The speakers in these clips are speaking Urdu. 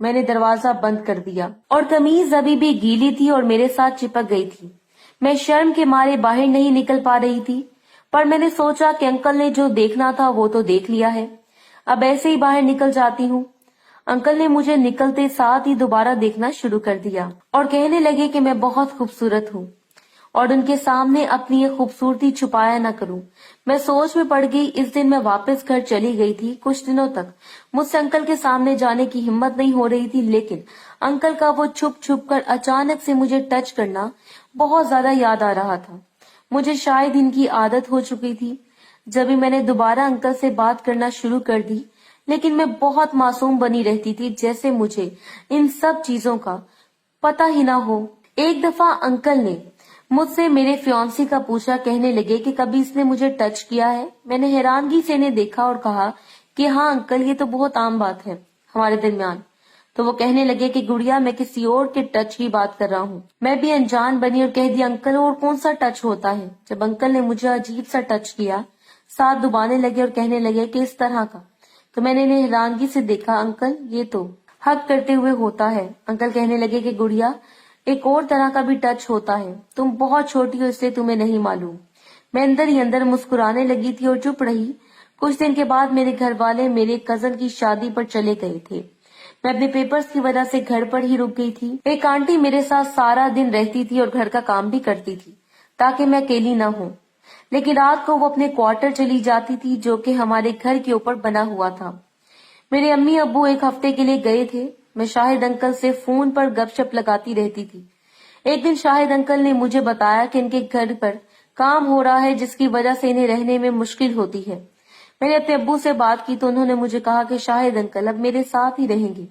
میں نے دروازہ بند کر دیا اور قمیض ابھی بھی گیلی تھی اور میرے ساتھ چپک گئی تھی۔ میں شرم کے مارے باہر نہیں نکل پا رہی تھی، پر میں نے سوچا کہ انکل نے جو دیکھنا تھا وہ تو دیکھ لیا ہے، اب ایسے ہی باہر نکل جاتی ہوں۔ انکل نے مجھے نکلتے ساتھ ہی دوبارہ دیکھنا شروع کر دیا اور کہنے لگے کہ میں بہت خوبصورت ہوں اور ان کے سامنے اپنی یہ خوبصورتی چھپایا نہ کروں۔ میں سوچ میں پڑ گئی۔ اس دن میں واپس گھر چلی گئی تھی۔ کچھ دنوں تک مجھ سے انکل کے سامنے جانے کی ہمت نہیں ہو رہی تھی، لیکن انکل کا وہ چھپ چھپ کر اچانک سے مجھے ٹچ کرنا بہت زیادہ یاد آ رہا تھا۔ مجھے شاید ان کی عادت ہو چکی تھی۔ جب بھی میں نے دوبارہ انکل سے بات کرنا شروع کر دی، لیکن میں بہت معصوم بنی رہتی تھی، جیسے مجھے ان سب چیزوں کا پتہ ہی نہ ہو۔ ایک دفعہ انکل نے مجھ سے میرے فیانسی کا پوچھا، کہنے لگے کہ کبھی اس نے مجھے ٹچ کیا ہے؟ میں نے حیرانگی سے انہیں دیکھا اور کہا کہ ہاں انکل، یہ تو بہت عام بات ہے ہمارے درمیان۔ تو وہ کہنے لگے کہ گڑیا، میں کسی اور کے ٹچ کی بات کر رہا ہوں۔ میں بھی انجان بنی اور کہہ دیا، انکل اور کون سا ٹچ ہوتا ہے؟ جب انکل نے مجھے عجیب سا ٹچ کیا، ساتھ دبانے لگے اور کہنے لگے کہ اس طرح کا، تو میں نے انہیں حیرانگی سے دیکھا۔ انکل، یہ تو حق کرتے ہوئے ہوتا ہے۔ انکل کہنے لگے کہ گڑیا، ایک اور طرح کا بھی ٹچ ہوتا ہے، تم بہت چھوٹی ہو اس لیے تمہیں نہیں معلوم۔ میں اندر ہی اندر مسکرانے لگی تھی اور چپ رہی۔ کچھ دن کے بعد میرے گھر والے میرے کزن کی شادی پر چلے گئے تھے۔ میں اپنے پیپرز کی وجہ سے گھر پر ہی رک گئی تھی۔ ایک آنٹی میرے ساتھ سارا دن رہتی تھی اور گھر کا کام بھی کرتی تھی تاکہ میں اکیلی نہ ہوں، لیکن رات کو وہ اپنے کوارٹر چلی جاتی تھی جو کہ ہمارے گھر کے اوپر بنا ہوا تھا۔ میرے امی ابو ایک ہفتے کے لیے گئے تھے۔ میں شاہد انکل سے فون پر گپ شپ لگاتی رہتی تھی۔ ایک دن شاہد انکل نے مجھے بتایا کہ ان کے گھر پر کام ہو رہا ہے جس کی وجہ سے انہیں رہنے میں مشکل ہوتی ہے۔ میں نے اپنے ابو سے بات کی تو انہوں نے مجھے کہا کہ شاہد انکل اب میرے ساتھ ہی رہیں گے۔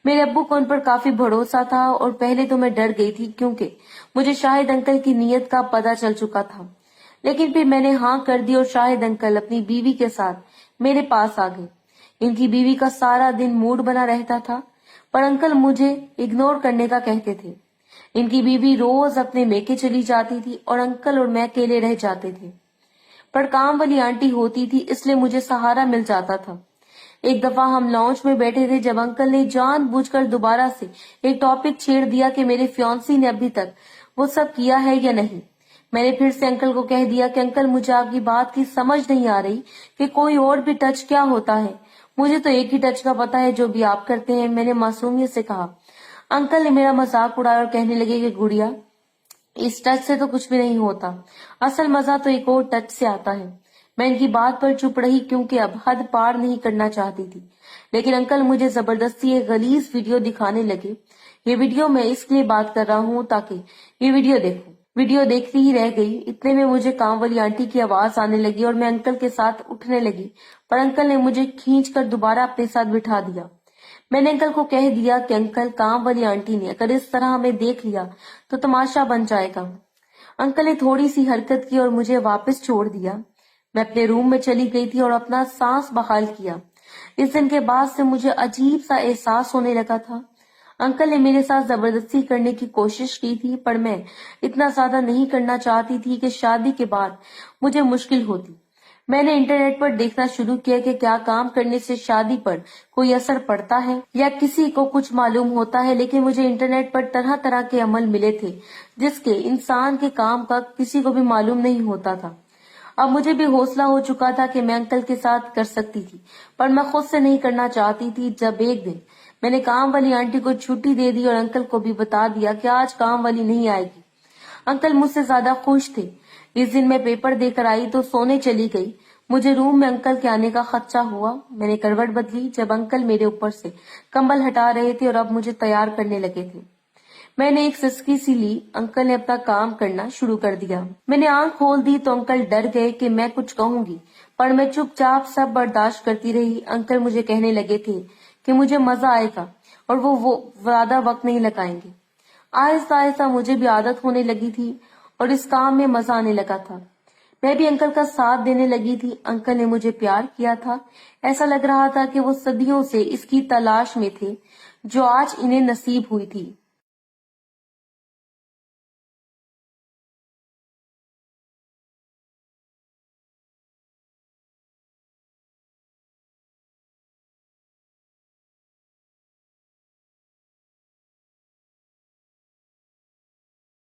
میرے ابو کو ان پر کافی بھروسہ تھا اور پہلے تو میں ڈر گئی تھی کیونکہ مجھے شاہد انکل کی نیت کا پتہ چل چکا تھا، لیکن پھر میں نے ہاں کر دی اور شاہد انکل اپنی بیوی کے ساتھ میرے پاس آ گئے۔ ان کی بیوی کا سارا دن موڈ بنا رہتا تھا، پر انکل مجھے اگنور کرنے کا کہتے تھے۔ ان کی بیوی روز اپنے میکے چلی جاتی تھی اور انکل اور میں اکیلے رہ جاتے تھے، پر کام والی آنٹی ہوتی تھی اس لیے مجھے سہارا مل جاتا تھا۔ ایک دفعہ ہم لانچ میں بیٹھے تھے جب انکل نے جان بوجھ کر دوبارہ سے ایک ٹاپک چھیڑ دیا کہ میرے فیانسی نے ابھی تک وہ سب کیا ہے یا نہیں۔ میں نے پھر سے انکل کو کہہ دیا کہ انکل مجھے آپ کی بات کی سمجھ نہیں آ رہی کہ کوئی اور بھی ٹچ کیا ہوتا ہے، مجھے تو ایک ہی ٹچ کا پتہ ہے جو بھی آپ کرتے ہیں، میں نے معصومیت سے کہا۔ انکل نے میرا مذاق اڑایا اور کہنے لگے کہ گڑیا، اس ٹچ سے تو کچھ بھی نہیں ہوتا، اصل مزہ تو ایک اور ٹچ سے آتا ہے۔ میں ان کی بات پر چپ رہی کیونکہ اب حد پار نہیں کرنا چاہتی تھی، لیکن انکل مجھے زبردستی ایک غلیظ ویڈیو دکھانے لگے۔ یہ ویڈیو میں اس لیے بات کر رہا ہوں تاکہ یہ ویڈیو دیکھوں۔ ویڈیو دیکھتی ہی رہ گئی، اتنے میں مجھے کام والی آنٹی کی آواز آنے لگی اور میں انکل کے ساتھ اٹھنے لگی، پر انکل نے مجھے کھینچ کر دوبارہ اپنے ساتھ بٹھا دیا۔ میں نے انکل کو کہہ دیا کہ انکل، کام والی آنٹی نے اگر اس طرح ہمیں دیکھ لیا تو تماشا بن جائے گا۔ انکل نے تھوڑی سی حرکت کی اور مجھے واپس چھوڑ دیا۔ میں اپنے روم میں چلی گئی تھی اور اپنا سانس بحال کیا۔ اس دن کے بعد سے مجھے عجیب سا احساس ہونے لگا تھا۔ انکل نے میرے ساتھ زبردستی کرنے کی کوشش کی تھی، پر میں اتنا زیادہ نہیں کرنا چاہتی تھی کہ شادی کے بعد مجھے مشکل ہوتی۔ میں نے انٹرنیٹ پر دیکھنا شروع کیا کہ کیا کام کرنے سے شادی پر کوئی اثر پڑتا ہے یا کسی کو کچھ معلوم ہوتا ہے، لیکن مجھے انٹرنیٹ پر طرح طرح کے عمل ملے تھے جس کے انسان کے کام کا کسی کو بھی معلوم نہیں ہوتا تھا۔ اب مجھے بھی حوصلہ ہو چکا تھا کہ میں انکل کے ساتھ کر سکتی تھی، پر میں خود سے نہیں کرنا چاہتی تھی۔ جب ایک دن میں نے کام والی آنٹی کو چھٹی دے دی اور انکل کو بھی بتا دیا کہ آج کام والی نہیں آئے گی، انکل مجھ سے زیادہ خوش تھے۔ اس دن میں پیپر دے کر آئی تو سونے چلی گئی۔ مجھے روم میں انکل کے آنے کا خدشہ ہوا۔ میں نے کروٹ بدلی جب انکل میرے اوپر سے کمبل ہٹا رہے تھے اور اب مجھے تیار کرنے لگے تھے۔ میں نے ایک سسکی سی لی۔ انکل نے اپنا کام کرنا شروع کر دیا۔ میں نے آنکھ کھول دی تو انکل ڈر گئے کہ میں کچھ کہوں گی، پر میں چپ چاپ سب برداشت کرتی رہی۔ انکل مجھے کہنے لگے تھے کہ مجھے مزہ آئے گا اور وہ زیادہ وقت نہیں لگائیں گے۔ آہستہ آہستہ مجھے بھی عادت ہونے لگی تھی اور اس کام میں مزہ آنے لگا تھا۔ میں بھی انکل کا ساتھ دینے لگی تھی۔ انکل نے مجھے پیار کیا تھا۔ ایسا لگ رہا تھا کہ وہ صدیوں سے اس کی تلاش میں تھے جو آج انہیں نصیب ہوئی تھی۔